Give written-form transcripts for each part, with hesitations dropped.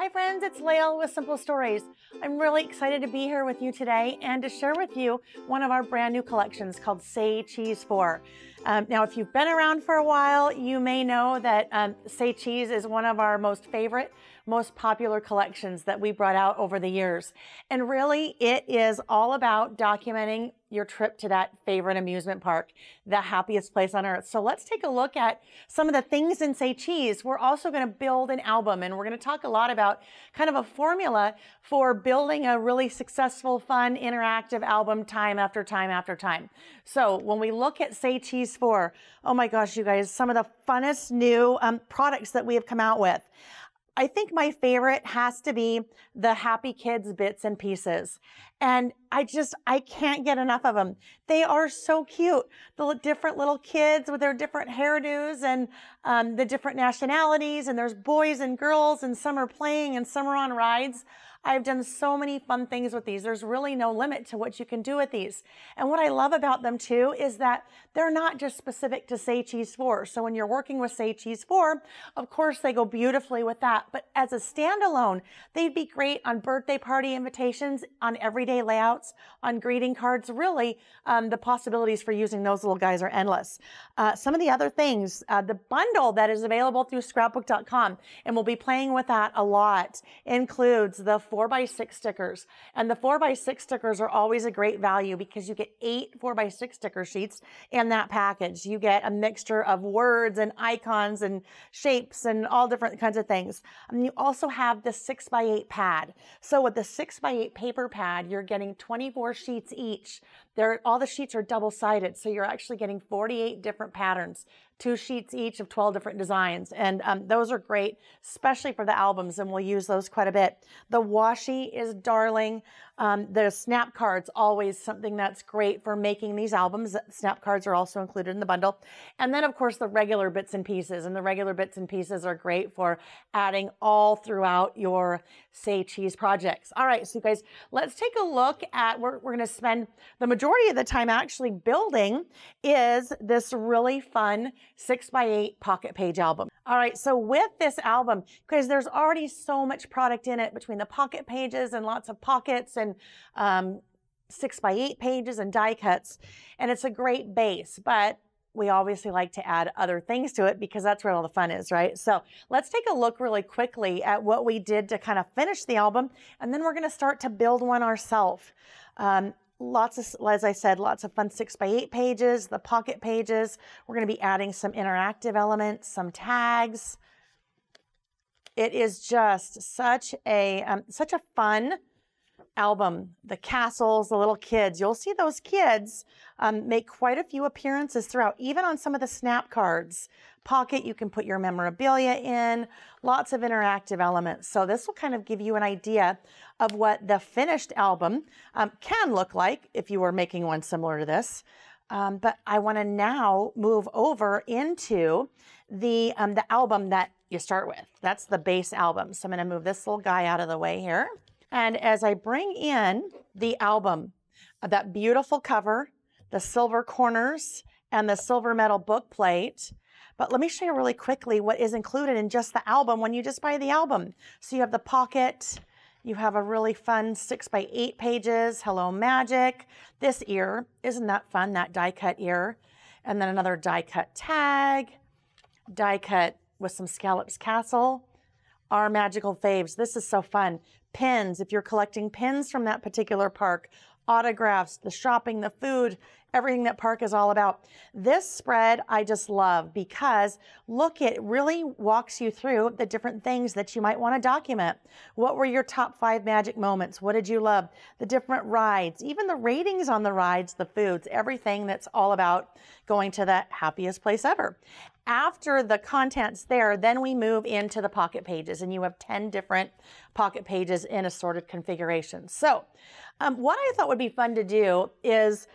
Hi friends, it's Layle with Simple Stories. I'm really excited to be here with you today and to share with you one of our brand new collections called Say Cheese 4. Now, if you've been around for a while, you may know that Say Cheese is one of our most favorite, most popular collections that we brought out over the years. And really, it is all about documenting your trip to that favorite amusement park, the happiest place on earth. So let's take a look at some of the things in Say Cheese. We're also going to build an album, and we're going to talk a lot about kind of a formula for building a really successful, fun, interactive album time after time after time. So when we look at Say Cheese 4, oh my gosh, you guys, some of the funnest new products that we have come out with. I think my favorite has to be the Happy Kids bits and pieces. And I can't get enough of them. They are so cute. The different little kids with their different hairdos and the different nationalities, and there's boys and girls, and some are playing and some are on rides. I've done so many fun things with these. There's really no limit to what you can do with these. And what I love about them too is that they're not just specific to Say Cheese 4. So when you're working with Say Cheese 4, of course they go beautifully with that. But as a standalone, they'd be great on birthday party invitations, on everyday layouts, on greeting cards. Really, the possibilities for using those little guys are endless. Some of the other things, the bundle that is available through Scrapbook.com, and we'll be playing with that a lot, includes the 4x6 stickers. And the 4x6 stickers are always a great value because you get 8 4x6 sticker sheets in that package. You get a mixture of words and icons and shapes and all different kinds of things. And you also have the 6x8 pad. So with the 6x8 paper pad, you're getting 24 sheets each. All the sheets are double-sided, so you're actually getting 48 different patterns, 2 sheets each of 12 different designs. And those are great, especially for the albums, and we'll use those quite a bit. The washi is darling. The snap cards, always something that's great for making these albums. Snap cards are also included in the bundle. And then, of course, the regular bits and pieces. And the regular bits and pieces are great for adding all throughout your Say Cheese projects. All right, so you guys, let's take a look at, we're going to spend the majority of the time actually building is this really fun 6x8 pocket page album. All right, so with this album, because there's already so much product in it between the pocket pages and lots of pockets and 6x8 pages and die cuts, and it's a great base, but we obviously like to add other things to it because that's where all the fun is, right? So let's take a look really quickly at what we did to kind of finish the album, and then we're going to start to build one ourselves. Lots of, as I said, lots of fun 6x8 pages, the pocket pages. We're going to be adding some interactive elements, some tags. It is just such a fun album. The castles, the little kids. You'll see those kids make quite a few appearances throughout, even on some of the snap cards. Pocket, you can put your memorabilia in, lots of interactive elements. So this will kind of give you an idea of what the finished album can look like if you were making one similar to this. But I want to now move over into the album that you start with. That's the base album. So I'm going to move this little guy out of the way here. And as I bring in the album, that beautiful cover, the silver corners, and the silver metal book plate. But let me show you really quickly what is included in just the album when you just buy the album. So you have the pocket, you have a really fun 6x8 pages, Hello Magic. This ear, isn't that fun, that die cut ear? And then another die cut tag, die cut with some Scallops Castle. Our magical faves. This is so fun. Pins, if you're collecting pins from that particular park, autographs, the shopping, the food, everything that park is all about. This spread I just love because look, it really walks you through the different things that you might want to document. What were your top 5 magic moments? What did you love? The different rides, even the ratings on the rides, the foods, everything that's all about going to the happiest place ever. After the contents there, then we move into the pocket pages, and you have 10 different pocket pages in assorted configurations. So what I thought would be fun to do is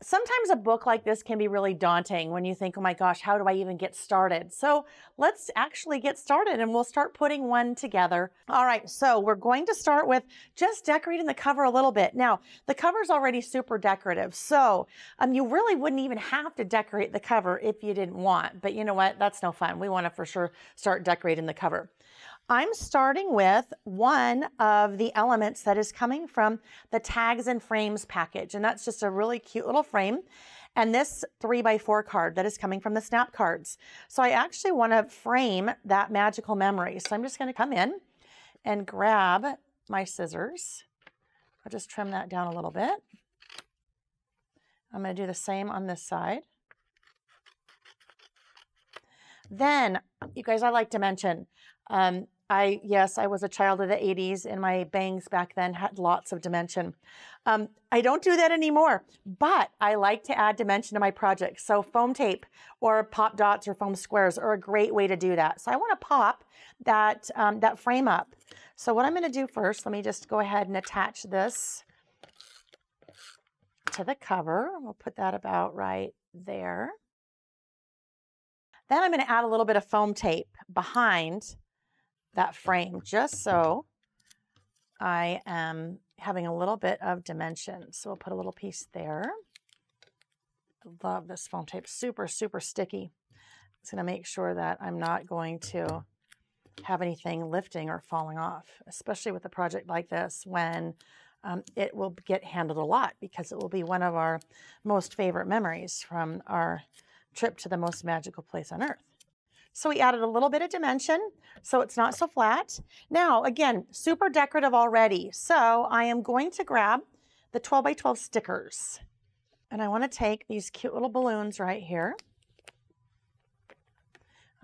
sometimes a book like this can be really daunting when you think, oh my gosh, how do I even get started? So let's actually get started and we'll start putting one together. All right, so we're going to start with just decorating the cover a little bit. Now, the cover's already super decorative, so you really wouldn't even have to decorate the cover if you didn't want, but you know what? That's no fun. We want to for sure start decorating the cover. I'm starting with one of the elements that is coming from the Tags and Frames package, and that's just a really cute little frame. And this 3x4 card that is coming from the Snap Cards. So I actually want to frame that magical memory. So I'm just going to come in and grab my scissors. I'll just trim that down a little bit. I'm going to do the same on this side. Then, you guys, I like to mention, yes, I was a child of the 80s and my bangs back then had lots of dimension. I don't do that anymore, but I like to add dimension to my projects. So foam tape or pop dots or foam squares are a great way to do that. So I want to pop that, that frame up. So what I'm going to do first, let me just go ahead and attach this to the cover. We'll put that about right there. Then I'm going to add a little bit of foam tape behind that frame, just so I am having a little bit of dimension. So we'll put a little piece there. I love this foam tape, super, super sticky. It's going to make sure that I'm not going to have anything lifting or falling off, especially with a project like this when it will get handled a lot, because it will be one of our most favorite memories from our trip to the most magical place on earth. So we added a little bit of dimension so it's not so flat. Now, again, super decorative already. So I am going to grab the 12x12 stickers, and I want to take these cute little balloons right here.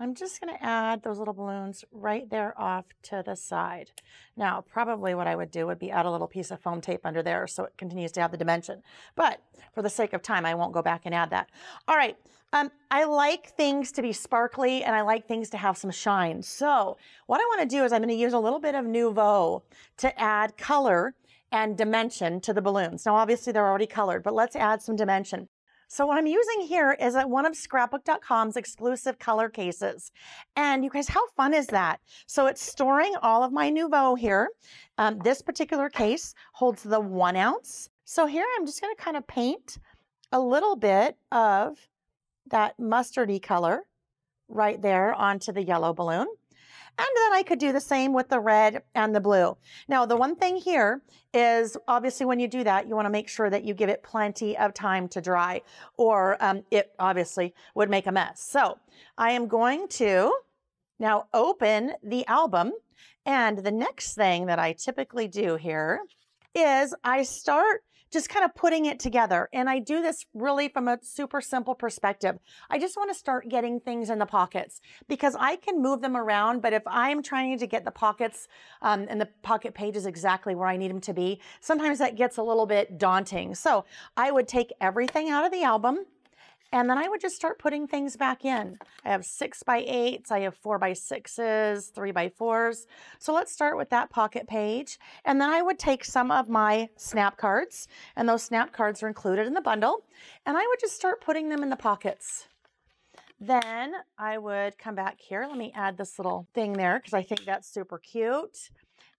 I'm just going to add those little balloons right there off to the side. Now, probably what I would do would be add a little piece of foam tape under there so it continues to have the dimension. But for the sake of time, I won't go back and add that. All right. I like things to be sparkly and I like things to have some shine. So what I want to do is I'm going to use a little bit of Nuvo to add color and dimension to the balloons. Now, obviously they're already colored, but let's add some dimension. So what I'm using here is one of Scrapbook.com's exclusive color cases. And you guys, how fun is that? So it's storing all of my Nuvo here. This particular case holds the 1 ounce. So here I'm just going to kind of paint a little bit of that mustardy color right there onto the yellow balloon. And then I could do the same with the red and the blue. Now, the one thing here is obviously when you do that, you want to make sure that you give it plenty of time to dry, or it obviously would make a mess. So I am going to now open the album. And the next thing that I typically do here is I start just kind of putting it together. And I do this really from a super simple perspective. I just want to start getting things in the pockets because I can move them around. But if I'm trying to get the pockets and the pocket pages exactly where I need them to be, sometimes that gets a little bit daunting. So I would take everything out of the album, and then I would just start putting things back in. I have 6x8s, I have 4x6s, 3x4s. So let's start with that pocket page. And then I would take some of my snap cards, and those snap cards are included in the bundle. And I would just start putting them in the pockets. Then I would come back here. Let me add this little thing there because I think that's super cute.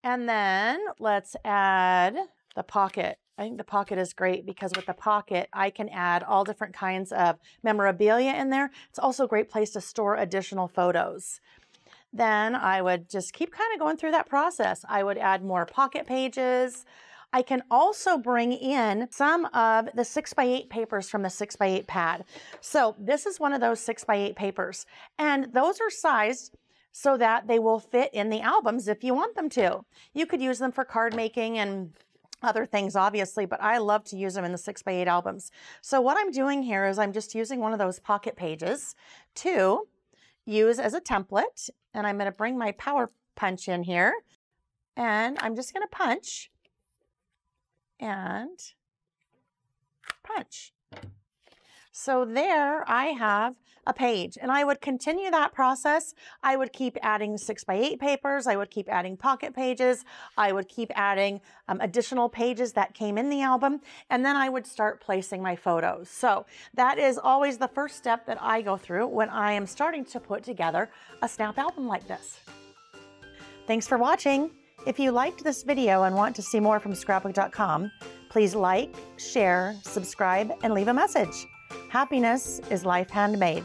And then let's add the pocket. I think the pocket is great because with the pocket, I can add all different kinds of memorabilia in there. It's also a great place to store additional photos. Then I would just keep kind of going through that process. I would add more pocket pages. I can also bring in some of the 6x8 papers from the 6x8 pad. So this is one of those 6x8 papers, and those are sized so that they will fit in the albums if you want them to. You could use them for card making and other things, obviously, but I love to use them in the 6x8 albums. So what I'm doing here is I'm just using one of those pocket pages to use as a template. And I'm going to bring my power punch in here. And I'm just going to punch and punch. So there I have a page, and I would continue that process. I would keep adding 6x8 papers. I would keep adding pocket pages. I would keep adding additional pages that came in the album, and then I would start placing my photos. So that is always the first step that I go through when I am starting to put together a snap album like this. Thanks for watching. If you liked this video and want to see more from Scrapbook.com, please like, share, subscribe, and leave a message. Happiness is life handmade.